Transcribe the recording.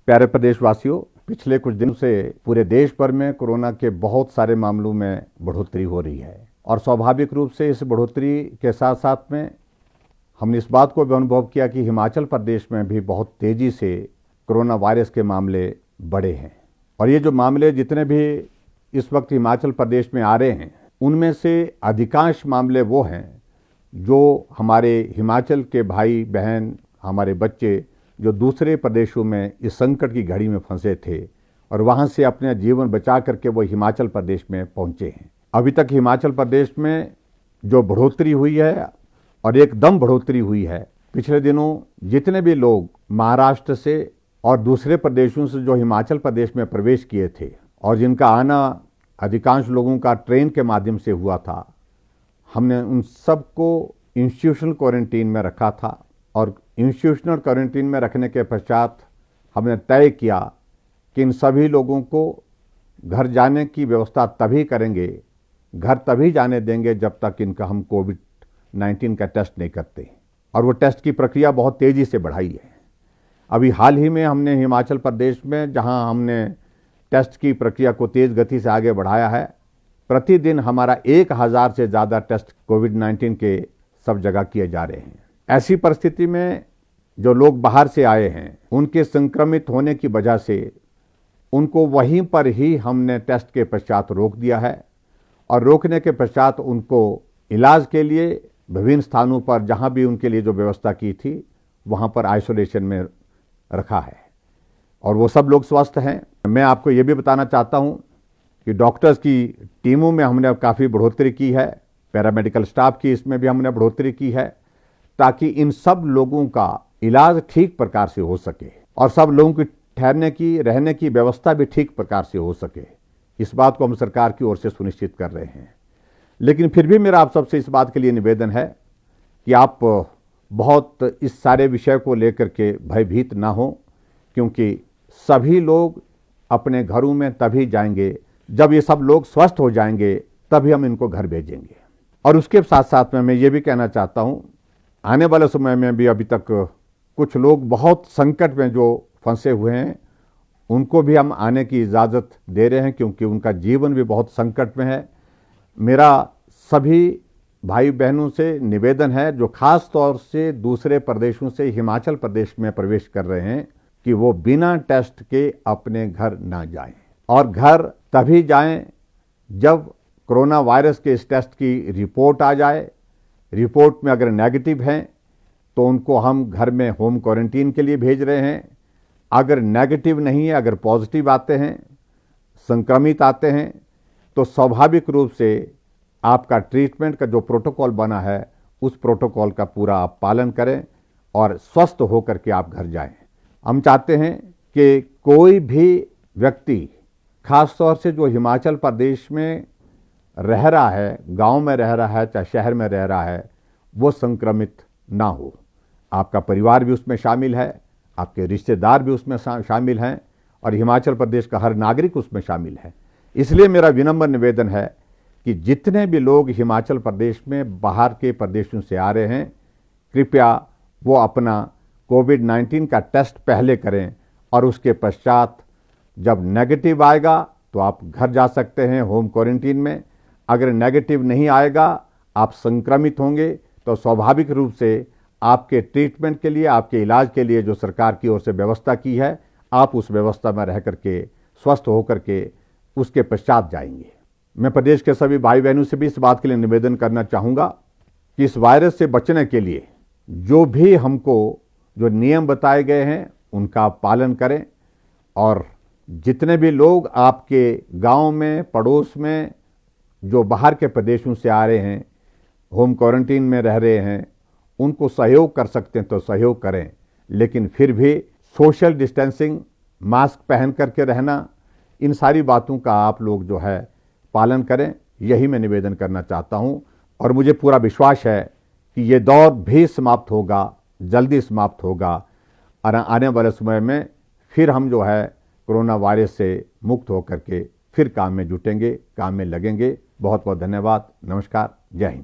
प्यारे प्रदेशवासियों, पिछले कुछ दिनों से पूरे देश भर में कोरोना के बहुत सारे मामलों में बढ़ोतरी हो रही है और स्वाभाविक रूप से इस बढ़ोतरी के साथ साथ में हमने इस बात को भी अनुभव किया कि हिमाचल प्रदेश में भी बहुत तेजी से कोरोना वायरस के मामले बढ़े हैं। और ये जो मामले जितने भी इस वक्त हिमाचल प्रदेश में आ रहे हैं, उनमें से अधिकांश मामले वो हैं जो हमारे हिमाचल के भाई बहन, हमारे बच्चे जो दूसरे प्रदेशों में इस संकट की घड़ी में फंसे थे और वहां से अपना जीवन बचा करके वो हिमाचल प्रदेश में पहुंचे हैं। अभी तक हिमाचल प्रदेश में जो बढ़ोतरी हुई है और एकदम बढ़ोतरी हुई है, पिछले दिनों जितने भी लोग महाराष्ट्र से और दूसरे प्रदेशों से जो हिमाचल प्रदेश में प्रवेश किए थे और जिनका आना अधिकांश लोगों का ट्रेन के माध्यम से हुआ था, हमने उन सबको इंस्टीट्यूशनल क्वारंटीन में रखा था और इंस्टीट्यूशनल क्वारंटीन में रखने के पश्चात हमने तय किया कि इन सभी लोगों को घर जाने की व्यवस्था तभी करेंगे, घर तभी जाने देंगे जब तक इनका हम कोविड-19 का टेस्ट नहीं करते। और वो टेस्ट की प्रक्रिया बहुत तेज़ी से बढ़ाई है। अभी हाल ही में हमने हिमाचल प्रदेश में जहां हमने टेस्ट की प्रक्रिया को तेज़ गति से आगे बढ़ाया है, प्रतिदिन हमारा 1000 से ज़्यादा टेस्ट कोविड-19 के सब जगह किए जा रहे हैं। ऐसी परिस्थिति में जो लोग बाहर से आए हैं, उनके संक्रमित होने की वजह से उनको वहीं पर ही हमने टेस्ट के पश्चात रोक दिया है और रोकने के पश्चात उनको इलाज के लिए विभिन्न स्थानों पर जहां भी उनके लिए जो व्यवस्था की थी वहां पर आइसोलेशन में रखा है और वो सब लोग स्वस्थ हैं। मैं आपको ये भी बताना चाहता हूं कि डॉक्टर्स की टीमों में हमने काफ़ी बढ़ोतरी की है, पैरामेडिकल स्टाफ की इसमें भी हमने बढ़ोतरी की है ताकि इन सब लोगों का इलाज ठीक प्रकार से हो सके और सब लोगों की ठहरने की, रहने की व्यवस्था भी ठीक प्रकार से हो सके। इस बात को हम सरकार की ओर से सुनिश्चित कर रहे हैं। लेकिन फिर भी मेरा आप सबसे इस बात के लिए निवेदन है कि आप बहुत इस सारे विषय को लेकर के भयभीत ना हो, क्योंकि सभी लोग अपने घरों में तभी जाएंगे जब ये सब लोग स्वस्थ हो जाएंगे, तभी हम इनको घर भेजेंगे। और उसके साथ साथ में मैं ये भी कहना चाहता हूँ, आने वाले समय में भी अभी तक कुछ लोग बहुत संकट में जो फंसे हुए हैं, उनको भी हम आने की इजाज़त दे रहे हैं, क्योंकि उनका जीवन भी बहुत संकट में है। मेरा सभी भाई बहनों से निवेदन है जो खास तौर से दूसरे प्रदेशों से हिमाचल प्रदेश में प्रवेश कर रहे हैं कि वो बिना टेस्ट के अपने घर ना जाएं और घर तभी जाएं जब कोरोना वायरस के इस टेस्ट की रिपोर्ट आ जाए। रिपोर्ट में अगर नेगेटिव हैं तो उनको हम घर में होम क्वारंटीन के लिए भेज रहे हैं। अगर नेगेटिव नहीं है, अगर पॉजिटिव आते हैं, संक्रमित आते हैं, तो स्वाभाविक रूप से आपका ट्रीटमेंट का जो प्रोटोकॉल बना है उस प्रोटोकॉल का पूरा आप पालन करें और स्वस्थ होकर के आप घर जाएं। हम चाहते हैं कि कोई भी व्यक्ति, खास तौर से जो हिमाचल प्रदेश में रह रहा है, गांव में रह रहा है, चाहे शहर में रह रहा है, वो संक्रमित ना हो। आपका परिवार भी उसमें शामिल है, आपके रिश्तेदार भी उसमें शामिल हैं और हिमाचल प्रदेश का हर नागरिक उसमें शामिल है। इसलिए मेरा विनम्र निवेदन है कि जितने भी लोग हिमाचल प्रदेश में बाहर के प्रदेशों से आ रहे हैं, कृपया वो अपना कोविड-19 का टेस्ट पहले करें और उसके पश्चात जब नेगेटिव आएगा तो आप घर जा सकते हैं होम क्वारंटीन में। अगर नेगेटिव नहीं आएगा, आप संक्रमित होंगे, तो स्वाभाविक रूप से आपके ट्रीटमेंट के लिए, आपके इलाज के लिए जो सरकार की ओर से व्यवस्था की है, आप उस व्यवस्था में रह करके स्वस्थ होकर के उसके पश्चात जाएंगे। मैं प्रदेश के सभी भाई बहनों से भी इस बात के लिए निवेदन करना चाहूँगा कि इस वायरस से बचने के लिए जो भी हमको जो नियम बताए गए हैं उनका आप पालन करें और जितने भी लोग आपके गांव में, पड़ोस में जो बाहर के प्रदेशों से आ रहे हैं, होम क्वारंटीन में रह रहे हैं, उनको सहयोग कर सकते हैं तो सहयोग करें। लेकिन फिर भी सोशल डिस्टेंसिंग, मास्क पहन करके रहना, इन सारी बातों का आप लोग जो है पालन करें, यही मैं निवेदन करना चाहता हूं। और मुझे पूरा विश्वास है कि ये दौर भी समाप्त होगा, जल्दी समाप्त होगा और आने वाले समय में फिर हम जो है कोरोना वायरस से मुक्त होकर के फिर काम में जुटेंगे, काम में लगेंगे। बहुत बहुत धन्यवाद। नमस्कार। जय हिंद।